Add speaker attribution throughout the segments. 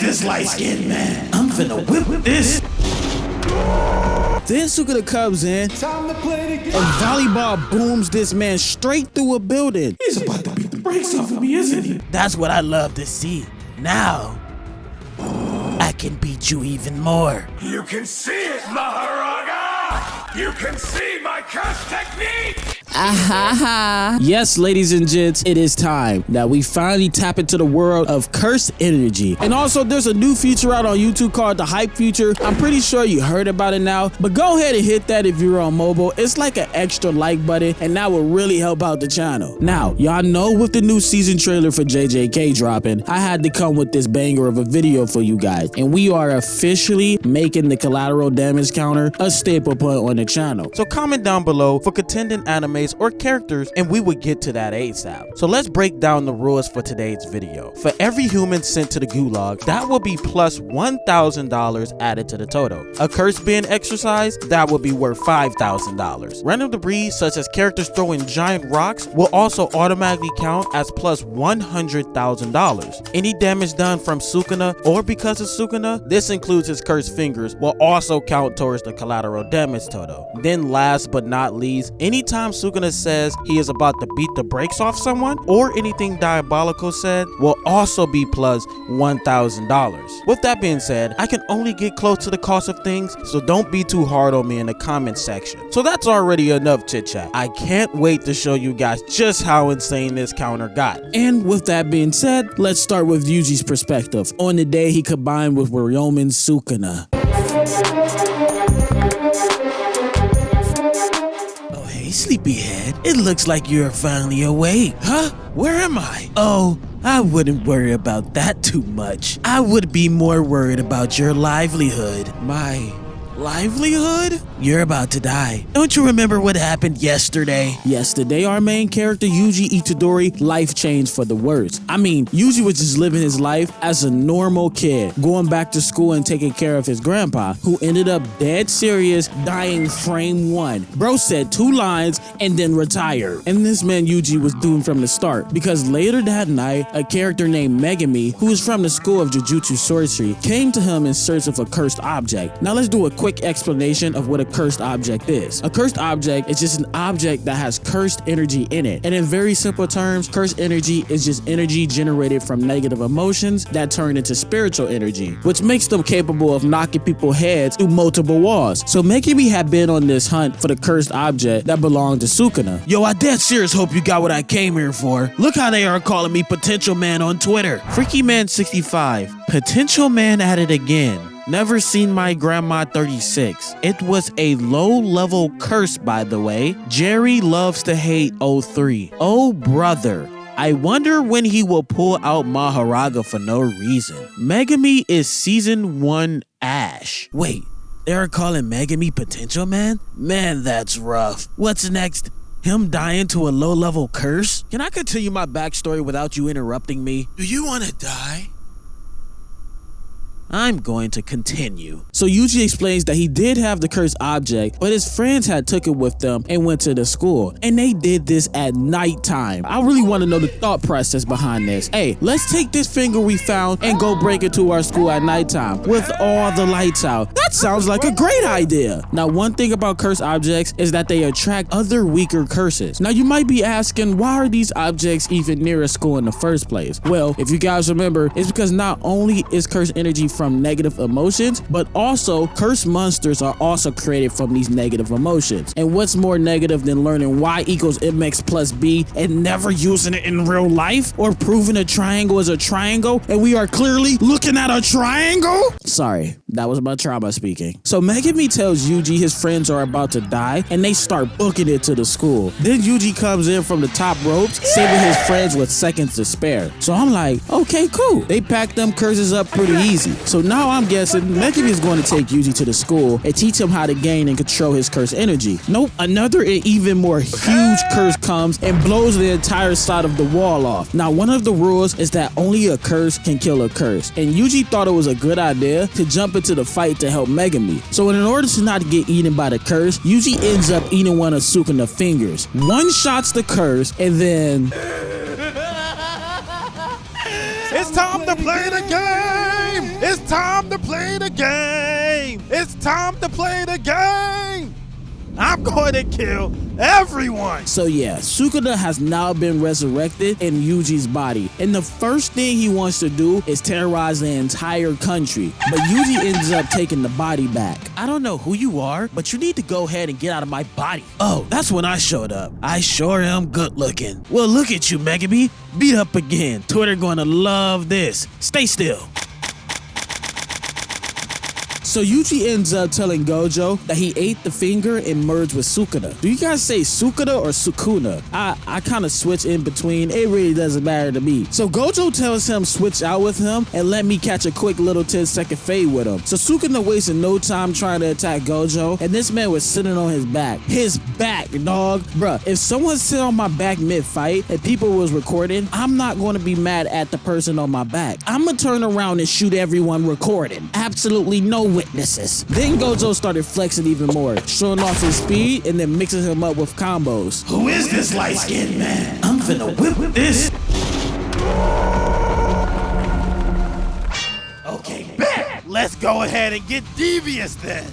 Speaker 1: this light-skinned man? I'm finna whip this.
Speaker 2: Then Sukuna comes in and volleyball booms this man straight through a building.
Speaker 1: He's about to beat the brakes off of me, isn't he?
Speaker 3: That's what I love to see. Now, I can beat you even more.
Speaker 4: You can see it, Mahoraga! You can see my curse technique!
Speaker 2: Yes, ladies and gents, it is time that we finally tap into the world of cursed energy. And also, there's a new feature out on YouTube called the Hype feature. I'm pretty sure you heard about it now, but go ahead and hit that if you're on mobile. It's like an extra like button, and that will really help out the channel. Now, y'all know with the new season trailer for JJK dropping, I had to come with this banger of a video for you guys, and we are officially making the collateral damage counter a staple point on the channel.
Speaker 5: So comment down below for contending animes or characters and we would get to that ASAP. So let's break down the rules for today's video. For every human sent to the gulag, that will be plus $1,000 added to the total. A curse being exercised, that will be worth $5,000. Random debris such as characters throwing giant rocks will also automatically count as plus $100,000. Any damage done from Sukuna or because of Sukuna, this includes his cursed fingers, will also count towards the collateral damage total. Then last but not least, anytime Sukuna says he is about to beat the brakes off someone or anything diabolical said will also be plus $1,000. With that being said, I can only get close to the cost of things, so don't be too hard on me in the comment section. So that's already enough chit chat. I can't wait to show you guys just how insane this counter got.
Speaker 2: And with that being said, let's start with Yuji's perspective on the day he combined with Ryomen Sukuna.
Speaker 3: Sleepyhead, it looks like you're finally awake. Huh? Where am I? Oh, I wouldn't worry about that too much. I would be more worried about your livelihood. My livelihood? You're about to die. Don't you remember what happened yesterday?
Speaker 2: Yesterday, our main character, Yuji Itadori, life changed for the worse. I mean, Yuji was just living his life as a normal kid, going back to school and taking care of his grandpa, who ended up dead serious, dying frame one. Bro said 2 lines and then retired. And this man Yuji was doomed from the start, because later that night, a character named Megami, who is from the school of Jujutsu Sorcery, came to him in search of a cursed object. Now let's do a quick explanation of what a cursed object is. A cursed object is just an object that has cursed energy in it. And in very simple terms, cursed energy is just energy generated from negative emotions that turn into spiritual energy, which makes them capable of knocking people's heads through multiple walls. So Megami had been on this hunt for the cursed object that belonged to Sukuna.
Speaker 3: Yo, I dead serious hope you got what I came here for. Look how they are calling me Potential Man on Twitter.
Speaker 5: Freaky Man 65, Potential Man at it again. Never seen my grandma 36. It was a low-level curse, by the way. Jerry loves to hate 03. Oh brother, I wonder when he will pull out Mahoraga for no reason. Megami is season 1 Ash.
Speaker 3: Wait, they're calling Megami Potential Man? Man, that's rough. What's next? Him dying to a low-level curse? Can I continue my backstory without you interrupting me? Do you want to die?
Speaker 2: I'm going to continue. So Yuji explains that he did have the cursed object, but his friends had took it with them and went to the school. And they did this at nighttime. I really want to know the thought process behind this. Hey, let's take this finger we found and go break it to our school at nighttime with all the lights out. That sounds like a great idea. Now, one thing about cursed objects is that they attract other weaker curses. Now, you might be asking, why are these objects even near a school in the first place? Well, if you guys remember, it's because not only is cursed energy from negative emotions, but also cursed monsters are also created from these negative emotions. And what's more negative than learning y equals mx plus b and never using it in real life, or proving a triangle is a triangle and we are clearly looking at a triangle? Sorry, that was my trauma speaking. So Megami tells Yuji his friends are about to die and they start booking it to the school. Then Yuji comes in from the top ropes, saving his friends with seconds to spare. So I'm like, okay, cool. They packed them curses up pretty easy. So now I'm guessing Megami is going to take Yuji to the school and teach him how to gain and control his cursed energy. Nope, another and even more huge curse comes and blows the entire side of the wall off. Now, one of the rules is that only a curse can kill a curse, and Yuji thought it was a good idea to jump into the fight to help Megami. So in order to not get eaten by the curse, Yuji ends up eating one of Sukuna's fingers. One-shots the curse, and then...
Speaker 1: It's time to play the game!
Speaker 5: play the game. It's time to play the game. I'm going to kill everyone.
Speaker 2: So yeah, Sukuna has now been resurrected in Yuji's body, and the first thing he wants to do is terrorize the entire country. But Yuji ends up taking the body back.
Speaker 3: I don't know who you are, but you need to go ahead and get out of my body. Oh, that's when I showed up. I sure am good looking. Well, look at you, Megami. Beat up again. Twitter gonna love this. Stay still.
Speaker 2: So Yuji ends up telling Gojo that he ate the finger and merged with Sukuna. Do you guys say Sukuna or Sukuna? I kind of switch in between. It really doesn't matter to me. So Gojo tells him switch out with him and let me catch a quick little 10-second fade with him. So Sukuna wasted no time trying to attack Gojo, and this man was sitting on his back. His back, dog. Bruh, if someone sit on my back mid-fight and people was recording, I'm not going to be mad at the person on my back. I'm going to turn around and shoot everyone recording. Absolutely no witnesses. Then Gojo started flexing even more, showing off his speed and then mixing him up with combos.
Speaker 1: Who is this light-skinned man? I'm finna whip this. Okay, bet.
Speaker 5: Let's go ahead and get devious then.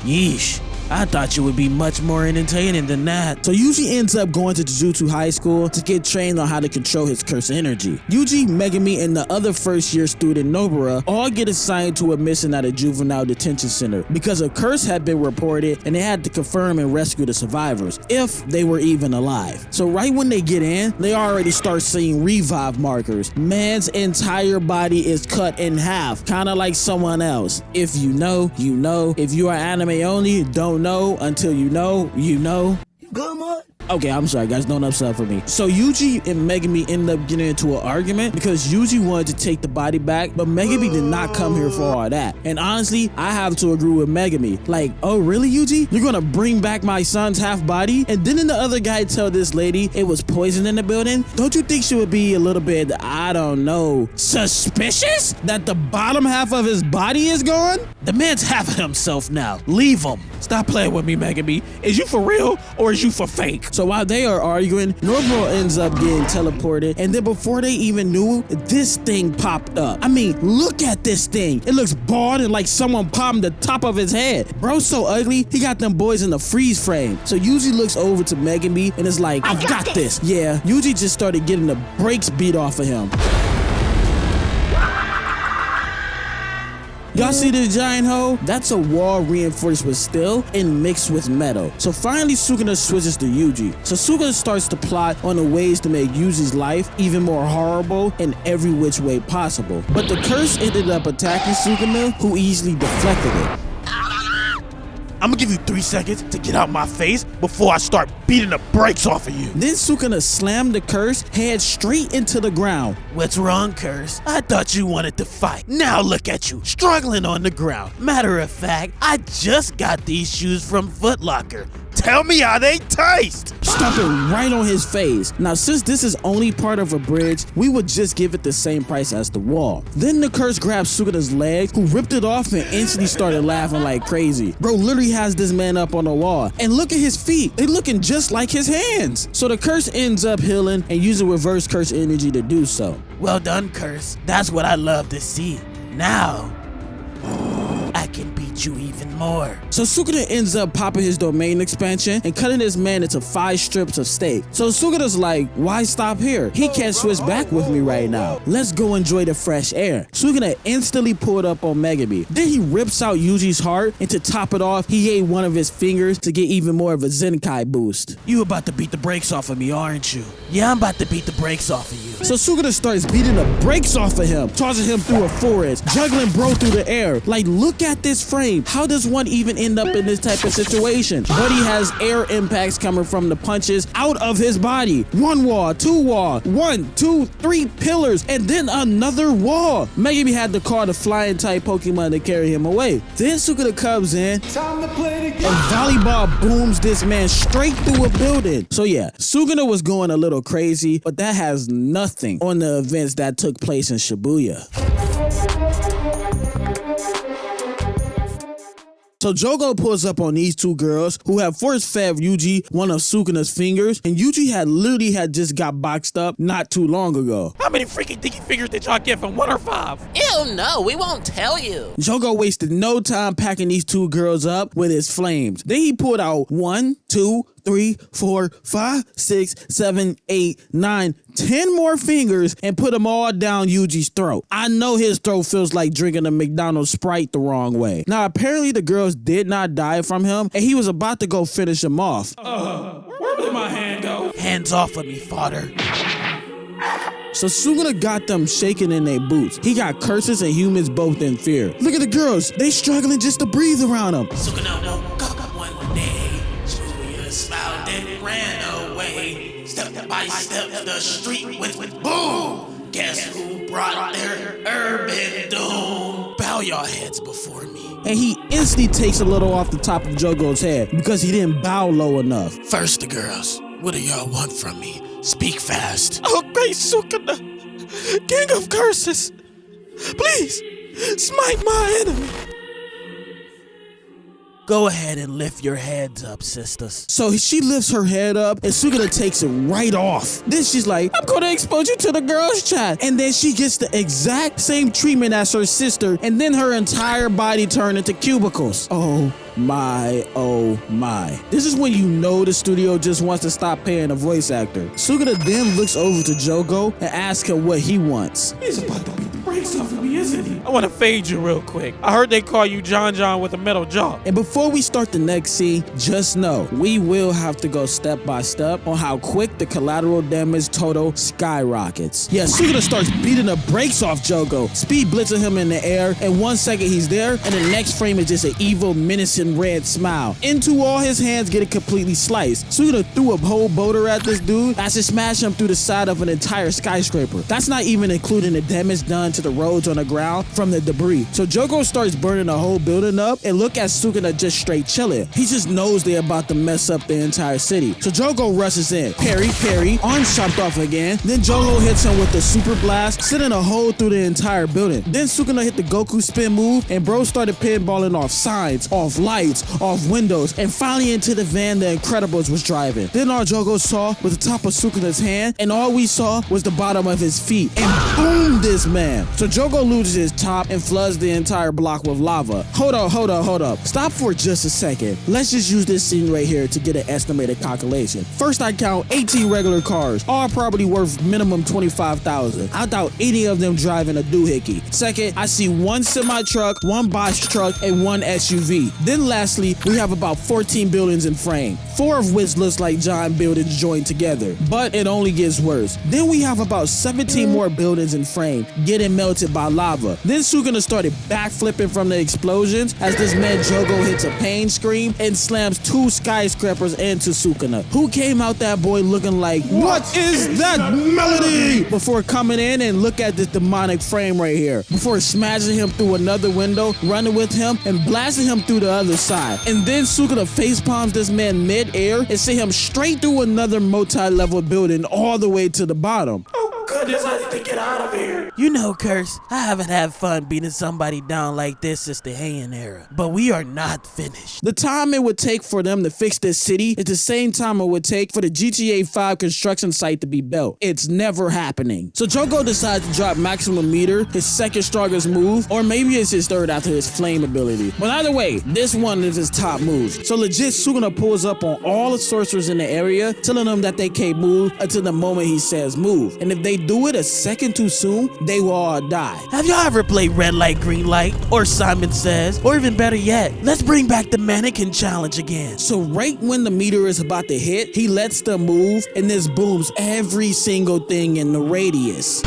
Speaker 3: Yeesh. I thought you would be much more entertaining than that.
Speaker 2: So Yuji ends up going to Jujutsu High School to get trained on how to control his curse energy. Yuji, Megami, and the other first-year student Nobara all get assigned to a mission at a juvenile detention center because a curse had been reported and they had to confirm and rescue the survivors, if they were even alive. So right when they get in, they already start seeing revive markers. Man's entire body is cut in half, kind of like someone else. If you know, you know. If you are anime only, don't know until you know, you know.
Speaker 1: Good on.
Speaker 2: Okay, I'm sorry, guys. Don't upset for me. So Yuji and Megami end up getting into an argument because Yuji wanted to take the body back, but Megami did not come here for all that. And honestly, I have to agree with Megami. Like, oh, really, Yuji? You're gonna bring back my son's half body? And didn't the other guy tell this lady it was poison in the building? Don't you think she would be a little bit, I don't know, suspicious that the bottom half of his body is gone?
Speaker 3: The man's half of himself now. Leave him. Stop playing with me, Megami. Is you for real or is you for fake?
Speaker 2: So while they are arguing, Nobara ends up getting teleported, and then before they even knew, this thing popped up. I mean, look at this thing. It looks bald and like someone popped the top of his head. Bro's so ugly, he got them boys in the freeze frame. So Yuji looks over to Megami and is like, I've got this. Yeah, Yuji just started getting the brakes beat off of him. Y'all see this giant hole? That's a wall reinforced with steel and mixed with metal. So finally Sukuna switches to Yuji. So Sukuna starts to plot on the ways to make Yuji's life even more horrible in every which way possible. But the curse ended up attacking Sukuna, who easily deflected it.
Speaker 5: I'm gonna give you 3 seconds to get out my face before I start beating the brakes off of you.
Speaker 2: Then Sukuna slammed the curse head straight into the ground.
Speaker 3: What's wrong, Curse? I thought you wanted to fight. Now look at you, struggling on the ground. Matter of fact, I just got these shoes from Foot Locker.
Speaker 5: Tell me how they taste.
Speaker 2: Stomping right on his face. Now, since this is only part of a bridge, we would just give it the same price as the wall. Then the curse grabbed Sukuna's leg, who ripped it off and instantly started laughing like crazy. Bro literally has this man up on the wall. And look at his feet. They looking just like his hands. So the curse ends up healing and using reverse curse energy to do so.
Speaker 3: Well done, Curse. That's what I love to see. Now, I can beat you even more.
Speaker 2: So Sukuna ends up popping his domain expansion and cutting this man into 5 strips of steak. So Sukuna's like, why stop here? He can't switch back with me right now. Let's go enjoy the fresh air. Sukuna instantly pulled up on Megami. Then he rips out Yuji's heart, and to top it off, he ate one of his fingers to get even more of a Zenkai boost.
Speaker 3: You about to beat the brakes off of me, aren't you? Yeah, I'm about to beat the brakes off of you.
Speaker 2: So Sukuna starts beating the brakes off of him, tossing him through a forest, juggling bro through the air. Like, look at this frame. How does one even end up in this type of situation? Buddy has air impacts coming from the punches out of his body. 1 wall, 2 wall, 1, 2, 3 pillars, and then another wall. Megami had to call the flying type Pokemon to carry him away. Then Sukuna comes in and volleyball booms this man straight through a building. So yeah, Sukuna was going a little crazy, but that has nothing on the events that took place in Shibuya. So Jogo pulls up on these two girls who have first fed Yuji one of Sukuna's fingers, and Yuji had just got boxed up not too long ago.
Speaker 5: How many freaking dicky fingers did y'all get from 1 or 5?
Speaker 6: Ew, no, we won't tell you.
Speaker 2: Jogo wasted no time packing these two girls up with his flames. Then he pulled out 1, 2, 3, 4, 5, 6, 7, 8, 9, 10 more fingers and put them all down Yuji's throat. I know his throat feels like drinking a McDonald's Sprite the wrong way. Now, apparently the girls did not die from him, and he was about to go finish them off.
Speaker 5: Where did my hand go?
Speaker 3: Hands off of me, fodder.
Speaker 2: So Sukuna got them shaking in their boots. He got curses and humans both in fear. Look at the girls. They struggling just to breathe around him.
Speaker 3: Sukuna woke up one day. Shibuya smiled and ran away. Step by step the street went boom. Guess who brought their urban doom? Bow your heads before me.
Speaker 2: And he instantly takes a little off the top of Jogo's head because he didn't bow low enough.
Speaker 3: First the girls. What do y'all want from me? Speak fast.
Speaker 5: Oh, great Sukuna, king of curses, please smite my enemy.
Speaker 3: Go ahead and lift your heads up, sisters.
Speaker 2: So she lifts her head up and Sukuna takes it right off. Then she's like, I'm gonna expose you to the girls' chat. And then she gets the exact same treatment as her sister, and then her entire body turned into cubicles. Oh my, oh my. This is when you know the studio just wants to stop paying a voice actor. Sukuna then looks over to Jogo and asks him what he wants.
Speaker 5: He's about to beat the brakes off of me, isn't he? I want to fade you real quick. I heard they call you John with a metal jaw.
Speaker 2: And before we start the next scene, just know we will have to go step by step on how quick the collateral damage total skyrockets. Yeah, Sukuna starts beating the brakes off Jogo, speed blitzing him in the air, and 1 second he's there, and the next frame is just an evil, menacing red smile. Into all his hands getting completely sliced. Sukuna threw a whole boulder at this dude as it smashed him through the side of an entire skyscraper. That's not even including the damage done to the roads on the ground from the debris. So Jogo starts burning the whole building up, and look at Sukuna just straight chilling. He just knows they're about to mess up the entire city. So Jogo rushes in. Parry, arms chopped off again. Then Jogo hits him with the super blast, sending a hole through the entire building. Then Sukuna hit the Goku spin move, and bro started pinballing off signs, off lights, off windows, and finally into the van the Incredibles was driving. Then all Jogo saw was the top of Sukuna's hand, and all we saw was the bottom of his feet. And boom, this man. So Jogo loses his top and floods the entire block with lava. Hold up. Stop for just a second. Let's just use this scene right here to get an estimated calculation. First, I count 18 regular cars, all probably worth minimum $25,000. I doubt any of them driving a doohickey. Second, I see 1 semi-truck, 1 box truck, and 1 SUV. Then lastly, we have about 14 buildings in frame, 4 of which looks like giant buildings joined together. But it only gets worse. Then we have about 17 more buildings in frame, getting melted by lava. Then Sukuna started backflipping from the explosions as this man Jogo hits a pain scream and slams 2 skyscrapers into Sukuna, who came out that boy looking like, what is that melody? Before coming in and look at this demonic frame right here. Before smashing him through another window, running with him, and blasting him through the other side. And then Sukuna facepalms this man mid-air and send him straight through another multi-level building all the way to the bottom.
Speaker 5: Oh goodness, I need to get out of here.
Speaker 3: You know, Curse, I haven't had fun beating somebody down like this since the Heian era, but we are not finished.
Speaker 2: The time it would take for them to fix this city is the same time it would take for the GTA 5 construction site to be built. It's never happening. So Jogo decides to drop maximum meter, his second strongest move, or maybe it's his third after his flame ability. But either way, this one is his top moves. So legit, Sukuna pulls up on all the sorcerers in the area, telling them that they can't move until the moment he says move. And if they do it a second too soon, they will all die.
Speaker 3: Have y'all ever played Red Light, Green Light, or Simon Says? Or even better yet, let's bring back the mannequin challenge again.
Speaker 2: So right when the meter is about to hit, he lets them move, and this booms every single thing in the radius.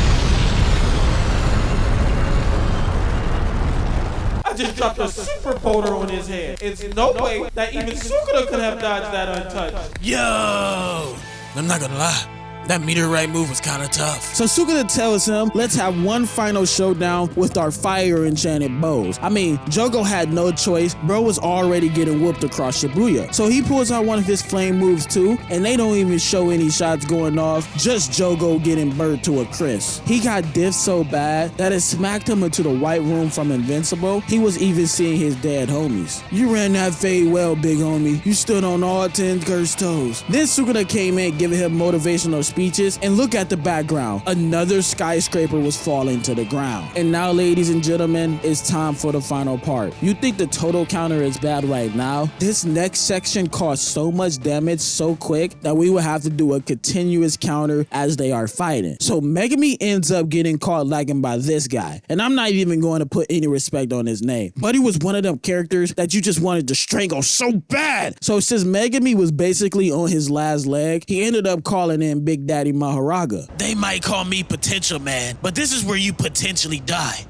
Speaker 5: I just dropped a super boulder on his head. It's no way that even Sukuna could have dodged that untouched.
Speaker 3: Yo! I'm not gonna lie. That meteorite move was kind of tough.
Speaker 2: So Sukuna tells him, let's have one final showdown with our fire enchanted bows. I mean, Jogo had no choice. Bro was already getting whooped across Shibuya. So he pulls out one of his flame moves too, and they don't even show any shots going off, just Jogo getting burnt to a crisp. He got diffed so bad that it smacked him into the white room from Invincible. He was even seeing his dead homies. You ran that fade well, big homie. You stood on all 10 cursed toes. Then Sukuna came in giving him motivational speeches, and look at the background. Another skyscraper was falling to the ground. And now, ladies and gentlemen, it's time for the final part. You think the total counter is bad right now? This next section caused so much damage so quick that we would have to do a continuous counter as they are fighting. So Megami ends up getting caught lagging by this guy. And I'm not even going to put any respect on his name, but he was one of them characters that you just wanted to strangle so bad. So since Megami was basically on his last leg, he ended up calling in Big Daddy Mahoraga.
Speaker 3: They might call me Potential Man, but this is where you potentially die.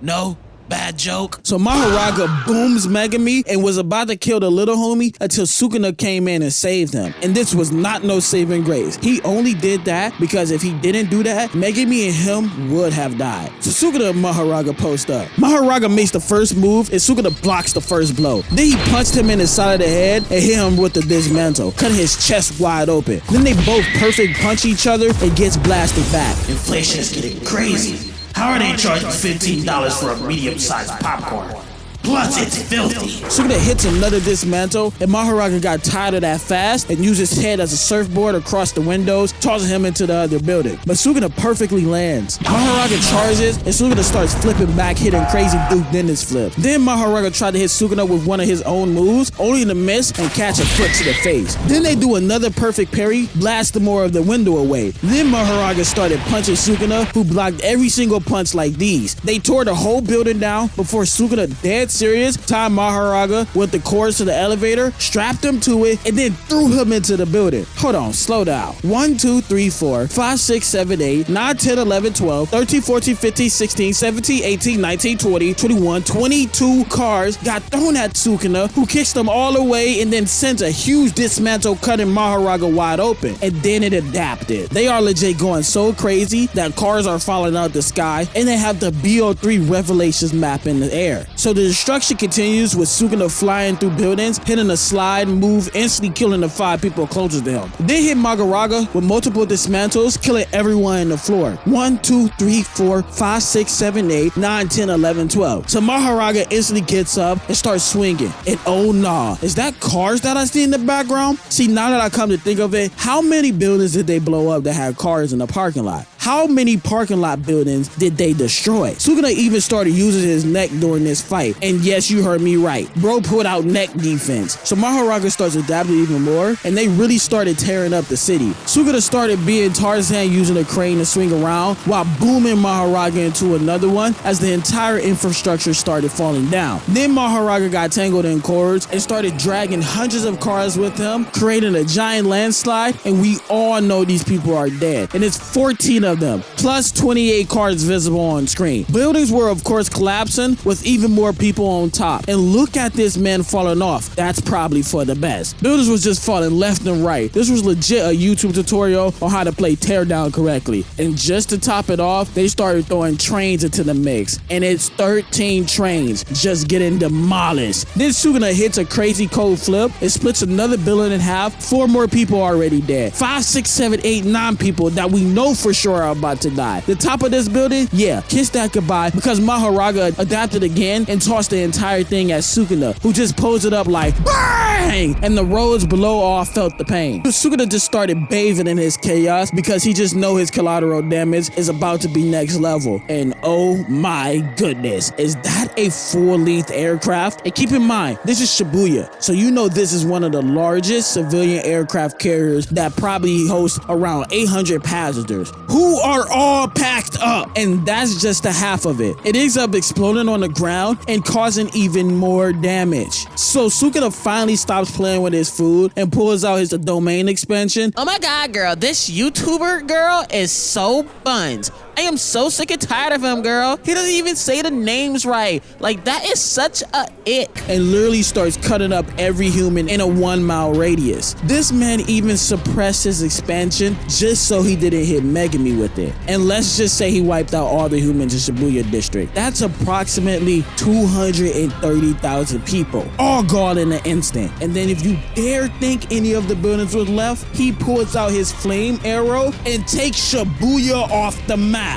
Speaker 3: No? Bad joke.
Speaker 2: So Mahoraga booms Megami and was about to kill the little homie until Sukuna came in and saved him. And this was not no saving grace. He only did that because if he didn't do that, Megami and him would have died. So Sukuna and Mahoraga post up. Mahoraga makes the first move and Sukuna blocks the first blow. Then he punched him in the side of the head and hit him with the dismantle, cutting his chest wide open. Then they both perfect punch each other and gets blasted back.
Speaker 1: Inflation is getting crazy. How are they charging $15 for a medium-sized popcorn? Plus, it's filthy.
Speaker 2: Sukuna hits another dismantle, and Mahoraga got tired of that fast and used his head as a surfboard across the windows, tossing him into the other building. But Sukuna perfectly lands. Mahoraga charges, and Sukuna starts flipping back, hitting crazy Duke Dennis flip. Then Mahoraga tried to hit Sukuna with one of his own moves, only to miss and catch a foot to the face. Then they do another perfect parry, blast the more of the window away. Then Mahoraga started punching Sukuna, who blocked every single punch like these. They tore the whole building down before Sukuna, dead serious, tied Mahoraga with the cords to the elevator, strapped him to it, and then threw him into the building. Hold on, slow down. 1, 2, 3, 4, 5, 6, 7, 8, 9, 10, 11, 12, 13, 14, 15, 16, 17, 18, 19, 20, 21, 22 cars got thrown at Sukuna, who kicks them all away and then sends a huge dismantle, cutting Mahoraga wide open. And then it adapted. They are legit going so crazy that cars are falling out the sky, and they have the BO3 Revelations map in the air. So the destruction continues with Sukuna flying through buildings, hitting a slide move, instantly killing the 5 people closest to him. Then hit Mahoraga with multiple dismantles, killing everyone in the floor. 1, 2, 3, 4, 5, 6, 7, 8, 9, 10, 11, 12. So Mahoraga instantly gets up and starts swinging. And oh nah, is that cars that I see in the background? See, now that I come to think of it, how many buildings did they blow up that had cars in the parking lot? How many parking lot buildings did they destroy? Sukuna even started using his neck during this fight. And yes, you heard me right. Bro put out neck defense. So Mahoraga starts adapting even more, and they really started tearing up the city. Sukuna started being Tarzan, using a crane to swing around while booming Mahoraga into another one as the entire infrastructure started falling down. Then Mahoraga got tangled in cords and started dragging hundreds of cars with him, creating a giant landslide, and we all know these people are dead. And it's 14 of them, plus 28 cars visible on screen. Buildings were of course collapsing with even more people on top. And look at this man falling off. That's probably for the best. Buildings was just falling left and right. This was legit a YouTube tutorial on how to play teardown correctly. And just to top it off, they started throwing trains into the mix. And it's 13 trains just getting demolished. Then Sukuna hits a crazy cold flip. It splits another building in half. 4 more people already dead. 5, 6, 7, 8, 9 people that we know for sure are about to die. The top of this building, yeah, kiss that goodbye, because Mahoraga adapted again and tossed the entire thing at Sukuna, who just posed it up like bang, and the roads below all felt the pain. Sukuna just started bathing in his chaos because he just know his collateral damage is about to be next level. And oh my goodness, is that a full-length aircraft? And keep in mind, this is Shibuya, so you know this is one of the largest civilian aircraft carriers that probably hosts around 800 passengers who are all packed up, and that's just the half of it. It ends up exploding on the ground and causing even more damage. So Sukuna finally stops playing with his food and pulls out his domain expansion.
Speaker 6: Oh my god, girl, this YouTuber girl is so buns.
Speaker 2: I am so sick and tired of him, girl. He doesn't even say the names right. Like, that is such a ick. And literally starts cutting up every human in a 1 mile radius. This man even suppressed his expansion just so he didn't hit Megami with it. And let's just say he wiped out all the humans in Shibuya district. That's approximately 230,000 people, all gone in an instant. And then if you dare think any of the buildings was left, he pulls out his flame arrow and takes Shibuya off the map.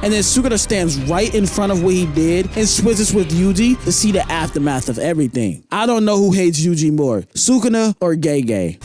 Speaker 2: And then Sukuna stands right in front of what he did and switches with Yuji to see the aftermath of everything. I don't know who hates Yuji more, Sukuna or Gege.